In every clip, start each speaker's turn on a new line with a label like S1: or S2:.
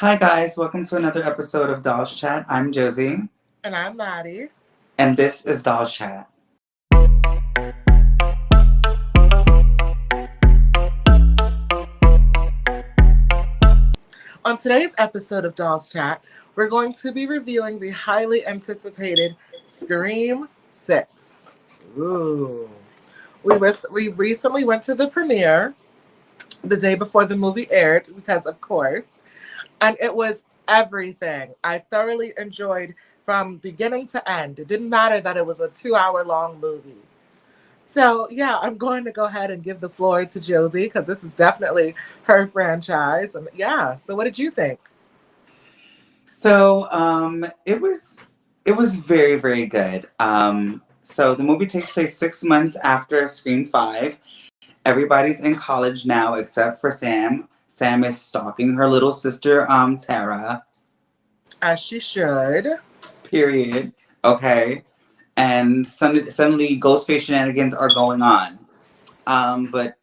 S1: Hi guys, welcome to another episode of Dawllz Chat. I'm Josie.
S2: And I'm Maddie.
S1: And this is Dawllz Chat.
S2: On today's episode of Dawllz Chat, we're going to be reviewing the highly anticipated Scream 6. Ooh. We recently went to the premiere the day before the movie aired, because of course, and it was everything. I thoroughly enjoyed from beginning to end. It didn't matter that it was a 2-hour-long movie. So, yeah, I'm going to go ahead and give the floor to Josie because this is definitely her franchise. And yeah, so what did you think?
S1: So, it was very, very good. So the movie takes place 6 months after Scream 5. Everybody's in college now except for Sam. Sam is stalking her little sister, Tara.
S2: As she should.
S1: Period. Okay. And suddenly Ghostface shenanigans are going on. But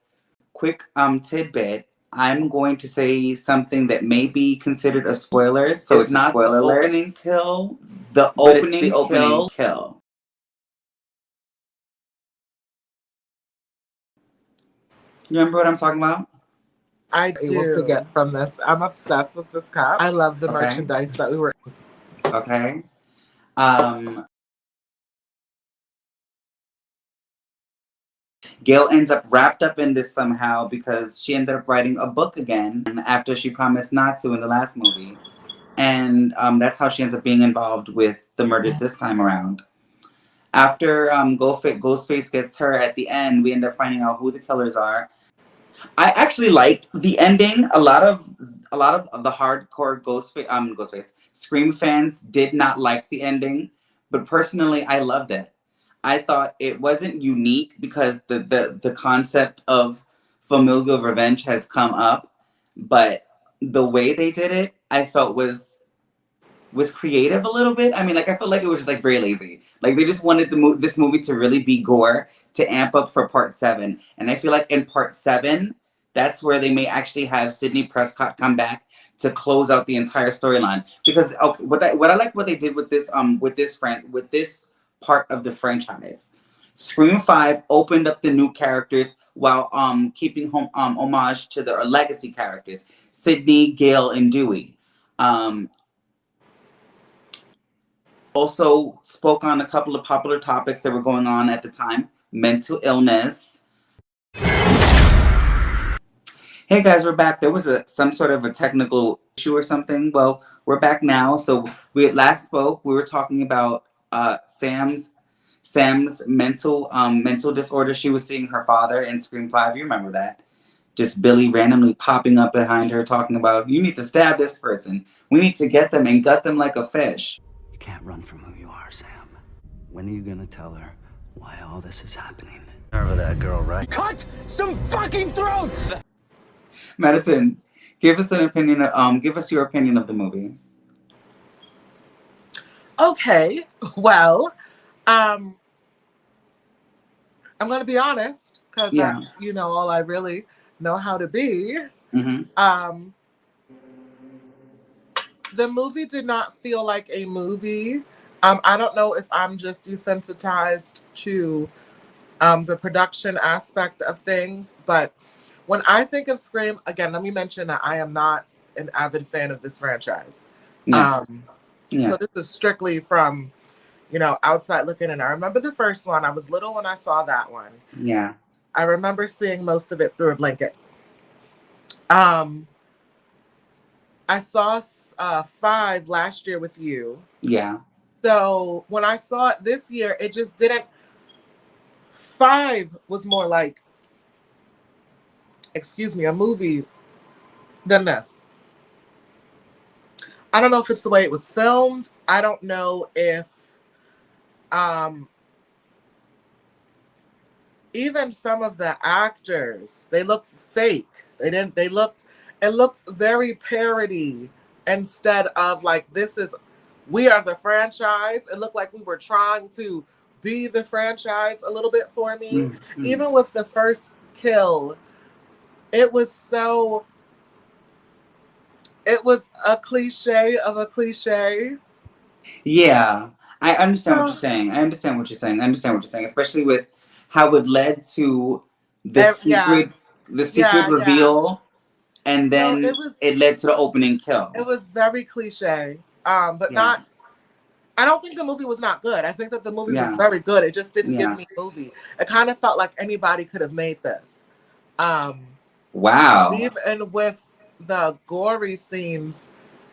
S1: quick tidbit, I'm going to say something that may be considered a spoiler. So it's not the opening kill, but it's the opening kill. You remember what I'm talking about?
S2: I do. Able to get from this. I'm obsessed with this cup. I love the merchandise that we were.
S1: Okay. Gail ends up wrapped up in this somehow because she ended up writing a book again after she promised not to in the last movie. And that's how she ends up being involved with the murders this time around. After Ghostface gets her at the end, we end up finding out who the killers are. I actually liked the ending. A lot of the hardcore Ghostface Scream fans did not like the ending, but personally, I loved it. I thought it wasn't unique because the concept of familial revenge has come up, but the way they did it, I felt was creative a little bit. I mean, like I felt like it was just like very lazy. Like they just wanted this movie to really be gore to amp up for part 7, and I feel like in part 7, that's where they may actually have Sidney Prescott come back to close out the entire storyline. Because what I like what they did with this part of the franchise. Scream 5 opened up the new characters while keeping homage to their legacy characters, Sidney, Gail, and Dewey. Also spoke on a couple of popular topics that were going on at the time. Mental illness. Hey guys, we're back. There was some sort of a technical issue or something. Well, we're back now. So we last spoke. We were talking about Sam's mental disorder. She was seeing her father in Scream 5. You remember that? Just Billy randomly popping up behind her, talking about, you need to stab this person. We need to get them and gut them like a fish.
S3: You can't run from who you are, Sam. When are you gonna tell her why all this is happening? Remember that girl, right?
S4: Cut some fucking throats!
S1: Madison, give us your opinion of the movie.
S2: Okay, well, I'm going to be honest because that's all I really know how to be.
S1: Mm-hmm.
S2: The movie did not feel like a movie. I don't know if I'm just desensitized to the production aspect of things, but when I think of Scream, again, let me mention that I am not an avid fan of this franchise. So this is strictly from, outside looking in. I remember the first one. I was little when I saw that one.
S1: Yeah.
S2: I remember seeing most of it through a blanket. I saw 5 last year with you.
S1: Yeah.
S2: So when I saw it this year, it just didn't. 5 was more like, a movie than this. I don't know if it's the way it was filmed. I don't know if even some of the actors, they looked fake. It looked very parody instead of like, we are the franchise. It looked like we were trying to be the franchise a little bit for me. Mm-hmm. Even with the first kill, it was so It was a cliche of a cliche.
S1: Yeah, I understand what you're
S2: So,
S1: saying. I understand what you're saying. I understand what you're saying, especially with how it led to the
S2: yeah,
S1: secret, the secret
S2: yeah.
S1: reveal, and
S2: So
S1: then it led to the opening
S2: it
S1: kill.
S2: was very cliche. But
S1: Yeah,
S2: not. I don't think the movie was not good. I think that the movie was
S1: yeah,
S2: very good. It just didn't give
S1: yeah.
S2: me movie. It kind of felt like anybody could have made this. Um,
S1: Wow.
S2: Even with the gory scenes,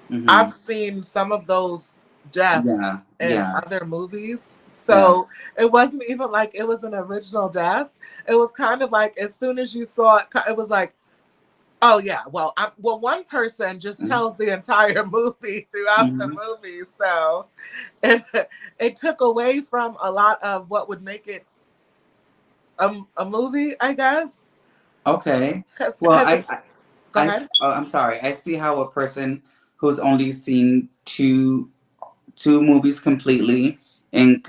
S1: Hmm.
S2: I've seen some of those deaths
S1: Yeah,
S2: in
S1: yeah,
S2: other movies.
S1: yeah.
S2: So it wasn't even like it was an original death. It was kind of like as soon as you saw it, it was like, oh yeah, well, one person just tells the entire movie throughout the
S1: Mm-hmm.
S2: movie. So it, it took away from a lot of what would make it a movie, I guess.
S1: Okay. Well,
S2: Because it's, go ahead.
S1: I'm sorry. I see how a person who's only seen two movies completely in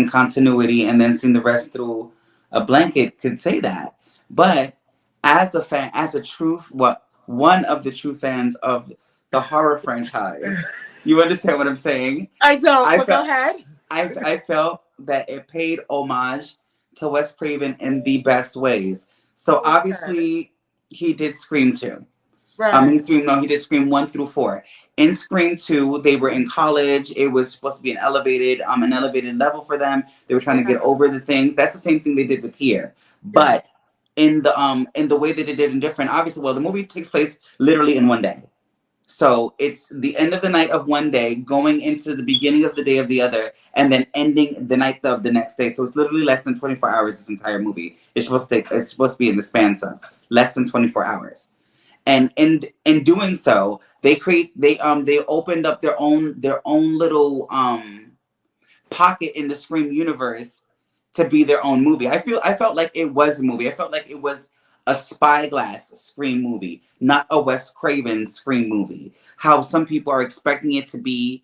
S1: continuity and then seen the rest through a blanket could say that. But as a fan, as a true what one of the true fans of the horror franchise, you understand what I'm saying?
S2: I don't,
S1: I
S2: but go
S1: felt
S2: ahead.
S1: I felt that it paid homage to Wes Craven in the best ways. So
S2: Okay.
S1: obviously he did Scream 2.
S2: Right.
S1: He did Scream 1 through 4. In Scream 2, they were in college. It was supposed to be an elevated level for them. They were trying to
S2: Yeah.
S1: get over the things. That's the same thing they did with here.
S2: Yeah.
S1: But in the way that they did it in different, obviously, well, the movie takes place literally in one day. So it's the end of the night of one day, going into the beginning of the day of the other, and then ending the night of the next day. So it's literally less than 24 hours. This entire movie. It's supposed to be in the span of less than 24 hours. And in doing so, they opened up their own little pocket in the Scream universe to be their own movie. I felt like it was a movie. I felt like it was a Spyglass Scream movie, not a Wes Craven Scream movie. How some people are expecting it to be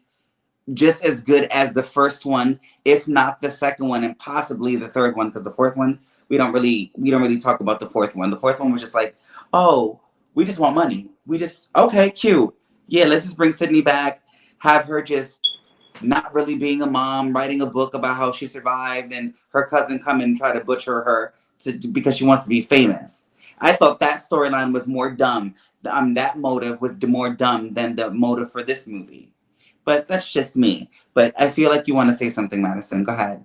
S1: just as good as the first one, if not the second one, and possibly the third one, because the fourth one we don't really talk about the fourth one. The fourth one was just like, oh, we just want money. We just okay, cute. Yeah, let's just bring Sydney back, have her just not really being a mom, writing a book about how she survived, and her cousin come and try to butcher her because she wants to be famous. I thought that storyline was more dumb. That motive was more dumb than the motive for this movie. But that's just me. But I feel like you want to say something, Madison. Go ahead.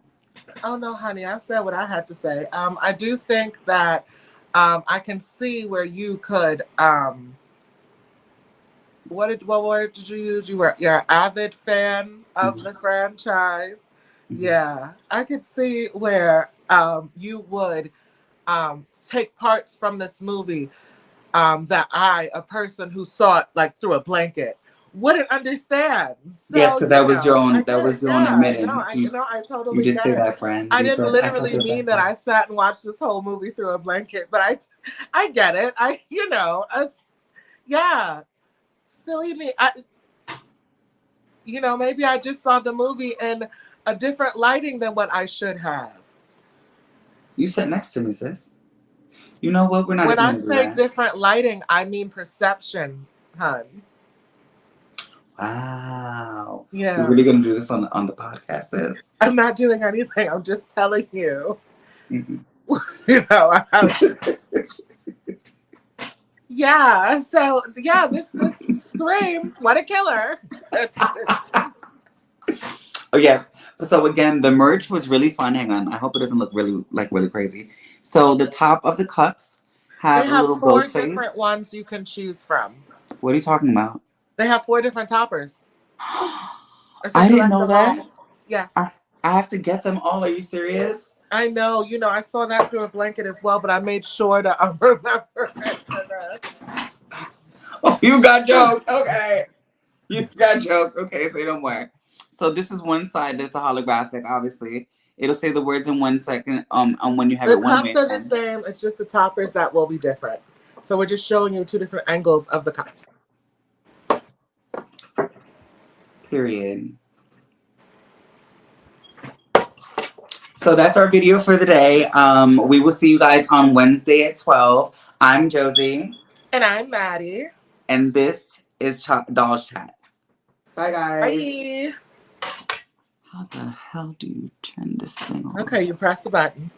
S2: Oh no, honey, I said what I had to say. I do think that I can see where you could what word did you use? You're an avid fan of
S1: Mhm.
S2: the franchise.
S1: Mhm.
S2: Yeah. I could see where you would take parts from this movie that I, a person who saw it like through a blanket, wouldn't understand.
S1: Yes,
S2: So,
S1: because that was your
S2: I
S1: own. That
S2: get it.
S1: was your own
S2: Yeah,
S1: admittance.
S2: I
S1: You
S2: totally
S1: did
S2: get
S1: say
S2: it.
S1: that, friend.
S2: I
S1: You
S2: didn't
S1: said I saw
S2: literally
S1: through the
S2: mean that
S1: blanket.
S2: I sat and watched this whole movie through a blanket, but I get it. It's yeah, silly me. Maybe I just saw the movie in a different lighting than what I should have.
S1: You sat next to me, sis. You know what? We're not
S2: When
S1: even
S2: I
S1: gonna do
S2: say
S1: that.
S2: different lighting, I mean perception, hun.
S1: Wow. We're
S2: Yeah.
S1: really gonna do this on the podcast, sis.
S2: I'm not doing anything. I'm just telling you.
S1: Mhm.
S2: I have, yeah. So yeah, this scream, what a killer.
S1: Oh yes. So again, the merch was really fun. Hang on. I hope it doesn't look really crazy. So the top of the cups
S2: They
S1: have a
S2: have
S1: little
S2: four
S1: ghost
S2: different
S1: face.
S2: ones you can choose from.
S1: What are you talking about?
S2: They have four different toppers. I
S1: I
S2: said you
S1: didn't
S2: like
S1: know
S2: them
S1: that.
S2: all. Yes.
S1: I have to get them all. Are you serious?
S2: I know, I saw that through a blanket as well, but I made sure to remember it for
S1: Oh, you got jokes. Okay. You got jokes. Okay, say no more. So this is one side that's a holographic, obviously. It'll say the words in 1 second, when you have
S2: the
S1: it one
S2: cups
S1: way
S2: are the
S1: and
S2: same. It's just the toppers that will be different. So we're just showing you two different angles of the cups.
S1: period. So that's our video for the day. We will see you guys on Wednesday at 12. I'm Josie.
S2: And I'm Maddie.
S1: And this is Dawllz chat. Bye, guys.
S2: Bye.
S1: How the hell do you turn this thing on?
S2: Okay, you press the button.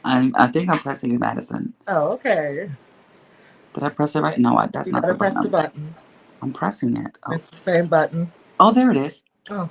S1: I think I'm pressing it, Madison.
S2: Oh, okay.
S1: Did I press it right? No, that's
S2: You
S1: not
S2: gotta
S1: the
S2: press
S1: button.
S2: the button.
S1: I'm pressing it. Oh.
S2: It's the same button.
S1: Oh, there it is.
S2: Oh.